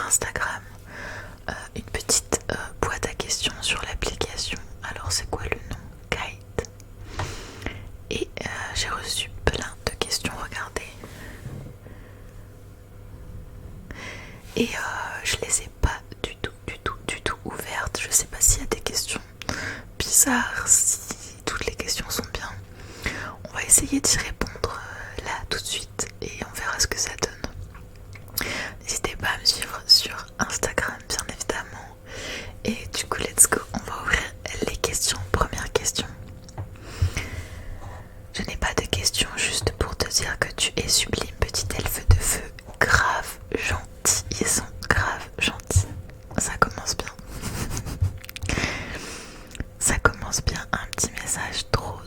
Instagram une petite boîte à questions sur l'application. Alors c'est quoi le nom? Kite. Et j'ai reçu plein de questions, regardez. Et je les ai pas du tout ouvertes. Je sais pas s'il y a des questions bizarres, si toutes les questions sont bien. On va essayer d'y répondre là tout de suite et on verra ce que ça donne. N'hésitez pas à me suivre sur Instagram bien évidemment. Et du coup let's go, on va ouvrir les questions. Première question. Je n'ai pas de questions, juste pour te dire que tu es sublime, petit elfe de feu. Grave gentil, ils sont grave gentils. Ça commence bien. Ça commence bien, un petit message trop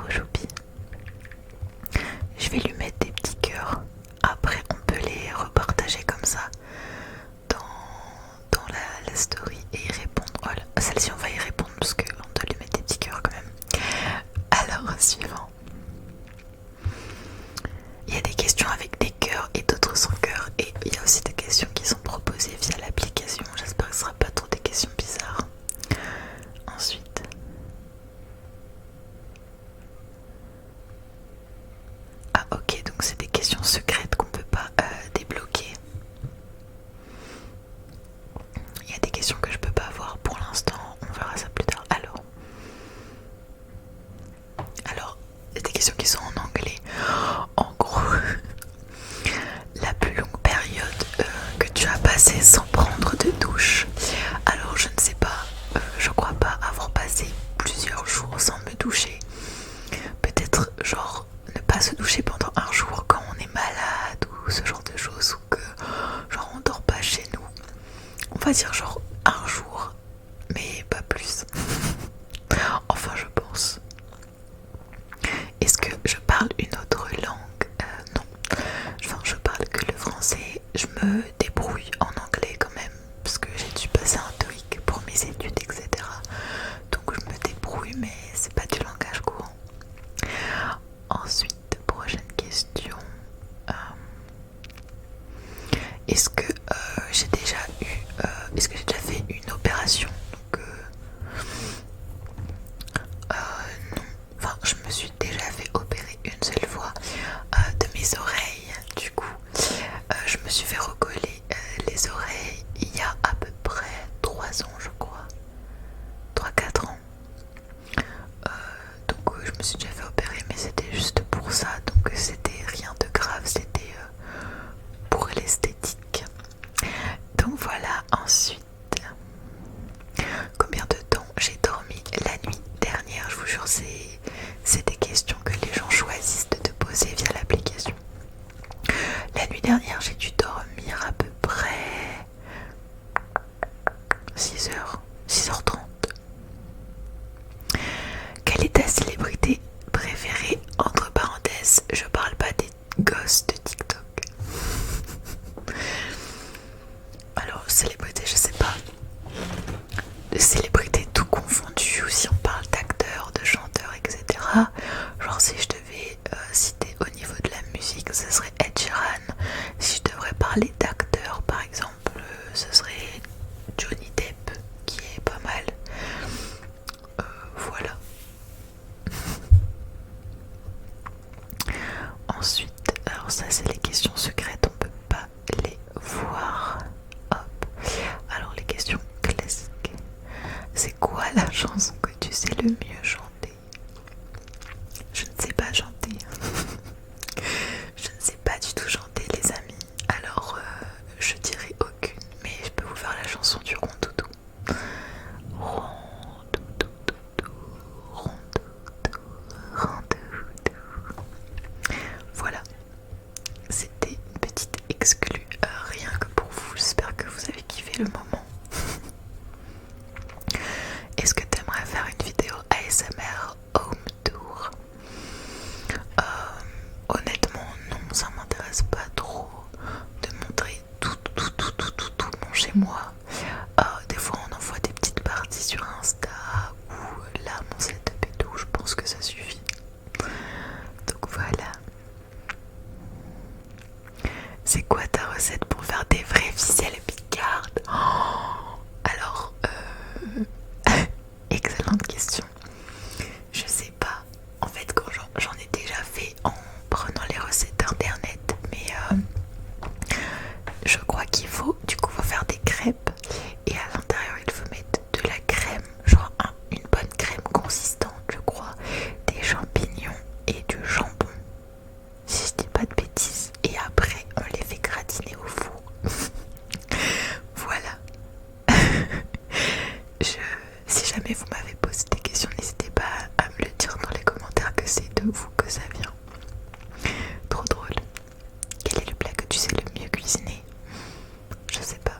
choupi. Je vais lui mettre des petits cœurs. Après on peut les repartager comme ça dans la story et y répondre. Voilà, celle-ci on va y répondre parce qu'on doit lui mettre des petits cœurs quand même. Alors suivant. Il y a des questions avec des cœurs et d'autres sans cœur. Et il y a aussi des questions qui sont proposées via l'application. J'espère que ce ne sera pas trop des questions bizarres. Ensuite. Ah ok, donc c'est des questions secrètes qu'on ne peut pas débloquer. Il y a des questions que je peux pas avoir pour l'instant. On verra ça plus tard. Alors, il y a des questions qui sont en anglais. En gros, la plus longue période que tu as passée sans prendre de douche. Alors, je ne sais pas, je crois pas avoir passé plusieurs jours sans me doucher. Peut-être genre ne pas se doucher pendant un jour quand on est malade ou ce genre de choses, ou que genre on dort pas chez nous. On va dire genre un jour, mais pas plus. Enfin, je pense. Est-ce que je parle une autre langue? Non. Enfin, je parle que le français. Je me débrouille en anglais quand même, parce que j'ai dû passer un TOEIC pour mes études, etc. Donc je me débrouille, mais c'est pas du langage courant. Ensuite, prochaine question. Est-ce que j'ai déjà fait une opération? Donc, non. Enfin, je me suis déjà fait opérer une seule fois de mes oreilles. Du coup, je me suis fait recoller les oreilles il y a à peu près 3 ans, je crois. 3-4 ans. Donc je me suis déjà fait opérer, mais c'était juste pour ça. Donc c'était rien de grave, c'était pour l'esthétique. Donc voilà, ensuite. Combien de temps j'ai dormi la nuit dernière? Je vous jure, c'est des questions que les gens choisissent de te poser via l'application. La nuit dernière, j'ai dû dormir à peu près 6h30. Quelle est ta célébrité préférée? Entre parenthèses, je parle pas des gosses de TikTok. Alors, célébrité, je sais pas. De célébrité tout confondu, ou si on parle d'acteurs, de chanteurs, etc. Genre si je devais citer au niveau de la musique, ce serait Ed Sheeran. Si je devrais parler d'acteurs, par exemple, ce serait Johnny Depp, qui est pas mal. Voilà. Ensuite, alors ça c'est les questions secrètes, on peut pas les voir. Hop. Alors les questions classiques. C'est quoi la chanson que tu sais le mieux chanter? Je ne sais pas chanter. Je ne sais pas du tout chanter, les amis. Alors je dirais aucune, mais je peux vous faire la chanson du rondoudou. Rondoudou, rondoudou, rondoudou. Voilà. C'était une petite exclue, rien que pour vous. J'espère que vous avez kiffé le moment. Est-ce que tu aimerais faire une vidéo ASMR home tour? Honnêtement non, ça m'intéresse pas trop de montrer tout mon chez moi. Des fois on envoie des petites parties sur Insta ou là mon setup et tout, je pense que ça suffit. Donc voilà. C'est quoi ta recette pour faire des vraies ficelles? faut faire des crêpes et à l'intérieur il faut mettre de la crème, genre une bonne crème consistante je crois, des champignons et du jambon, si je dis pas de bêtises, et après on les fait gratiner au four. Voilà. Si jamais vous m'avez posé des questions, n'hésitez pas à me le dire dans les commentaires que c'est de vous que ça vient. Trop drôle. Quel est le plat que tu sais le mieux cuisiner? Je sais pas.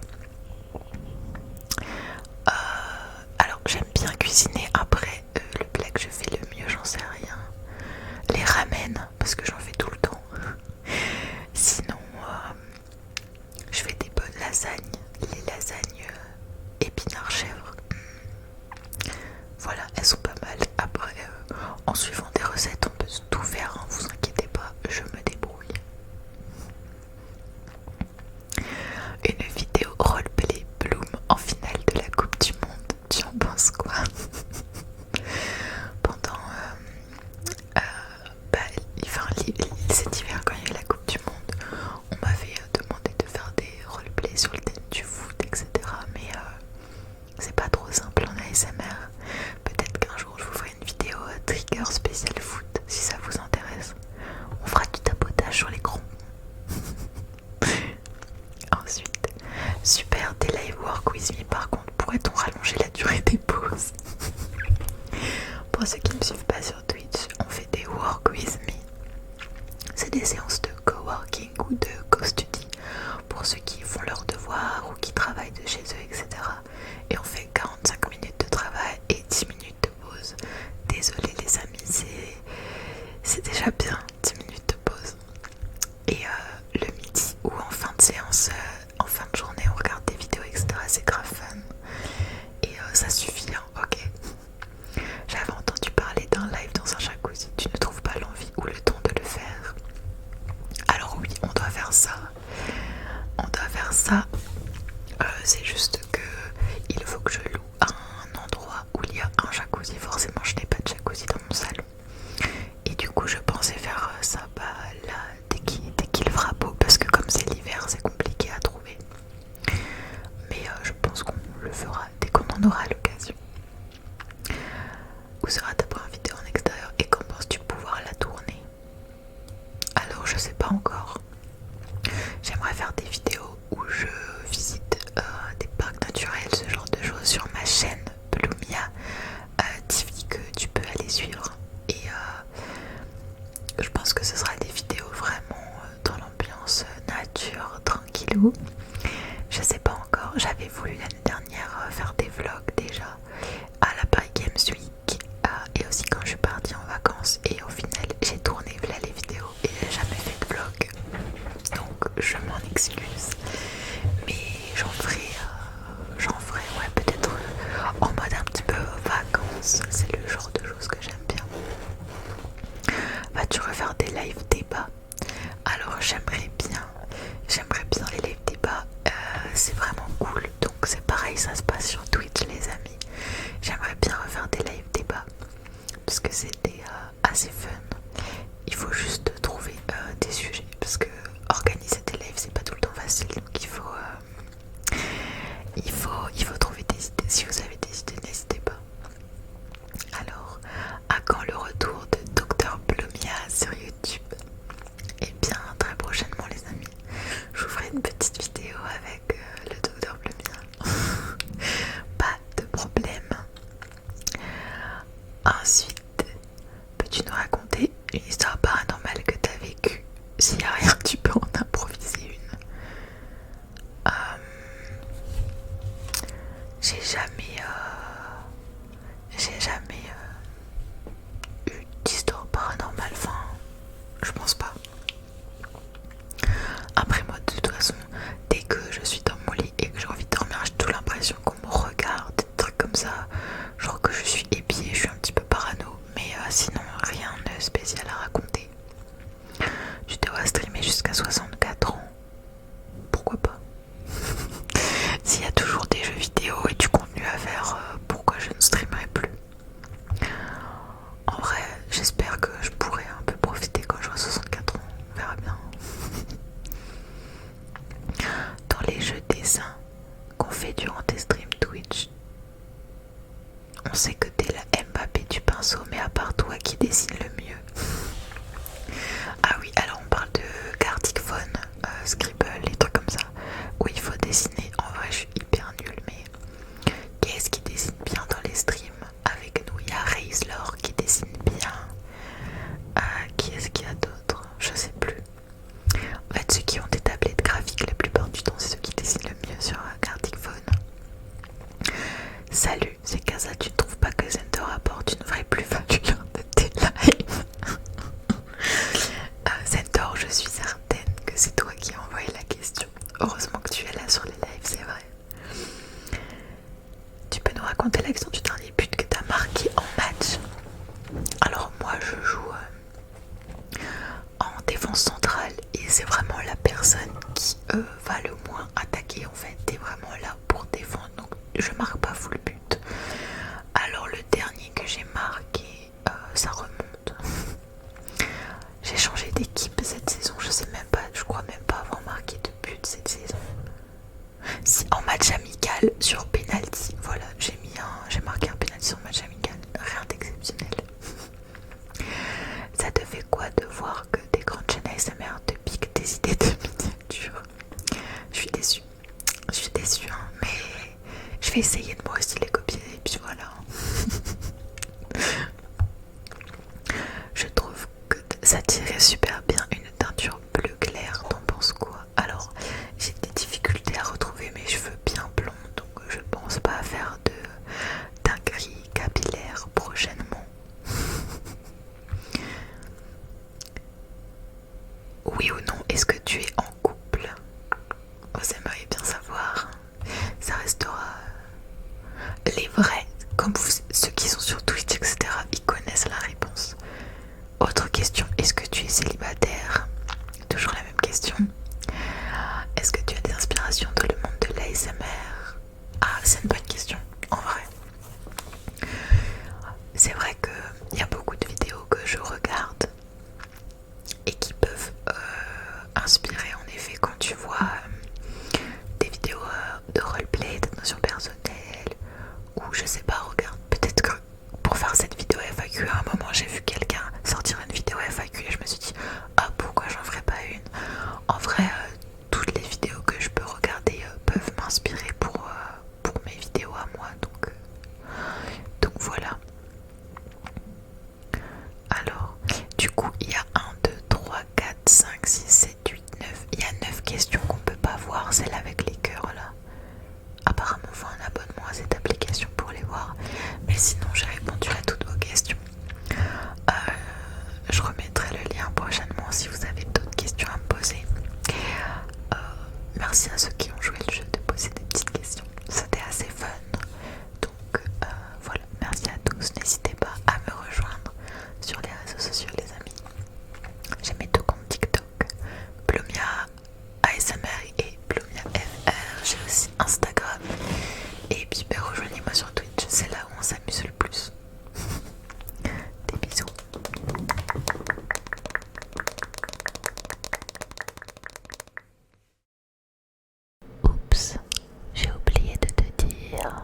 Alors j'aime bien cuisiner. Après le plat que je fais le mieux, j'en sais rien. Les ramen, parce que j'en fais tout le temps. Sinon je fais des bonnes lasagnes. Les lasagnes épinards chèvre. Voilà, elles sont pas mal. Après en suivant des recettes on peut tout faire, hein, vous inquiétez pas, je me débrouille. Une vidéo roleplay Bloom en finale de la Coupe du Monde, tu en penses quoi? Pendant cet hiver quand il y a eu la Coupe du Monde, on m'avait demandé de faire des roleplays sur le thème du foot, etc. Mais c'est pas trop simple en ASMR. Peut-être qu'un jour je vous ferai une vidéo trigger spécial foot si ça vous intéresse. On fera du tapotage sur l'écran. Ensuite, super tes live work with me. Par contre, pourrait-on rallonger la durée des pauses? Pour ceux qui ne me suivent pas sur Twitch, on fait des work with me. C'est des séances de coworking ou de co-study pour ceux qui font leurs devoirs ou qui travaillent de chez eux, etc. Et on fait 45 minutes de travail et 10 minutes de pause. Désolée les amis, c'est déjà bien 10 minutes de pause. Et le midi ou en fin de séance, en fin de journée, on regarde des vidéos, etc. C'est grave fun. Et ça suffit, hein, ok. J'avais entendu parler d'un live dans un jacuzzi. Tu ne trouves pas l'envie ou le temps de le faire? Alors oui, on doit faire ça. On doit faire ça. C'est juste que il faut que je loue un endroit où il y a un jacuzzi. Forcément, je n'ai pas de jacuzzi dans mon salon. Et du coup, je pensais faire ça là dès qu'il fera beau, parce que comme c'est l'hiver, c'est compliqué à trouver. Mais je pense qu'on le fera dès qu'on en aura l'occasion. Où sera ta première vidéo en extérieur et quand penses-tu pouvoir la tourner? Alors je sais pas encore. J'aimerais faire des vidéos où je visite des parcs naturels, ce genre de choses sur ma chaîne Bloomia TV que tu peux aller suivre. Et je pense que ce sera des vidéos vraiment dans l'ambiance nature, tranquillou. Je sais pas encore, j'avais voulu l'année dernière faire des vlogs déjà à la Paris Games Week et aussi quand je suis partie en vacances, et au final j'ai tourné là les vidéos et j'ai jamais fait de vlog, donc je m'en excuse, mais j'en ferai ouais, peut-être en mode un petit peu vacances. C'est le genre de choses que j'aime bien. Vas-tu refaire des live débats? Alors j'aimerais bien les live débats, c'est vraiment cool. Donc c'est pareil, ça se passe sur Twitch les amis. J'aimerais bien refaire des live débats parce que c'était assez fun. Il faut juste trouver des sujets, parce que organiser des lives c'est pas tout le temps facile, donc il faut trouver des idées. Si vous avez des idées, n'hésitez pas. Alors, à quand le retour de Dr Bloomia sur YouTube? Eh bien, très prochainement les amis, je vous ferai une petite vidéo avec le Dr Bloomia. Pas de problème. Ensuite, peux-tu nous raconter une histoire paranormale que tu as vécue? S'il n'y a rien, tu peux en improviser une. J'ai jamais eu d'histoire paranormale, enfin, je pense pas. Après moi, de toute façon, dès que je suis dans mon lit et que j'ai envie de dormir, j'ai tout l'impression qu'on me regarde, des trucs comme ça, genre que je suis épiée, je suis un petit peu parano, mais sinon rien de spécial à raconter. Tu dois streamer jusqu'à 64 ans, pourquoi pas? S'il y a toujours des jeux vidéo et du contenu à faire, pourquoi je ne streamerai plus? l'action du dernier but que tu as marqué en match? Alors moi je joue en défense centrale et c'est vraiment la personne qui va le moins attaquer en fait. T'es vraiment là pour défendre, donc je marque pas full but. Alors le dernier que j'ai marqué, ça remonte. J'ai changé d'équipe cette saison, je sais même pas, je crois même pas avoir marqué de but cette saison. Si, en match amical sur penalty, voilà, j'ai marqué un penalty sur match amical, rien d'exceptionnel. Ça te fait quoi de voir que des grandes chaînes ASMR te piquent des idées de miniatures? Je suis déçue, hein, mais je vais essayer de moi aussi les copier et puis voilà. Je trouve que ça tirait super bien une teinture bleu clair, t'en penses quoi? Alors, j'ai des difficultés à retrouver mes cheveux bien blonds, donc je pense pas faire d'un gris capillaire prochainement. Oui ou non, est-ce que tu es en couple? Vous aimeriez bien savoir. Ça restera les vrais, comme ceux qui sont sur Twitch, etc. Ils connaissent la réponse. Autre question, est-ce que tu es célibataire? Toujours la même question. Est-ce que tu as des inspirations dans le monde de l'ASMR? Ah, c'est une bonne question, en vrai. C'est vrai qu'il y a beaucoup de vidéos que je regarde et qui peuvent inspirer en effet quand tu vois des vidéos de roleplay, d'attention personnelle, ou je sais pas, regarde, peut-être que pour faire cette vidéo FAQ, à un moment j'ai vu quelqu'un sortir une vidéo FAQ et je me suis dit, ah pourquoi j'en ferais pas une? En vrai, toutes les vidéos que je peux regarder peuvent m'inspirer pour mes vidéos à moi, donc voilà. Alors, du coup, il y a 1, 2, 3, 4, 5, 6, 7, 8, 9. Il y a 9 questions qu'on peut pas voir, celle avec les cœurs là. Apparemment, il faut un abonnement à cette application pour les voir. Mais sinon, j'ai répondu à toutes vos questions. Je remettrai le lien prochainement si vous avez d'autres questions à me poser. Merci à ceux qui ont joué le jeu de poser des petites questions. C'était assez fun. Donc voilà, merci à tous. N'hésitez pas à me rejoindre sur les réseaux sociaux, les amis. J'ai mes 2 comptes TikTok, Blumia ASMR et Blumia FR. J'ai aussi Instagram. Et puis rejoignez-moi sur Twitch, c'est là où on s'amuse le plus. Des bisous. Oups, j'ai oublié de te dire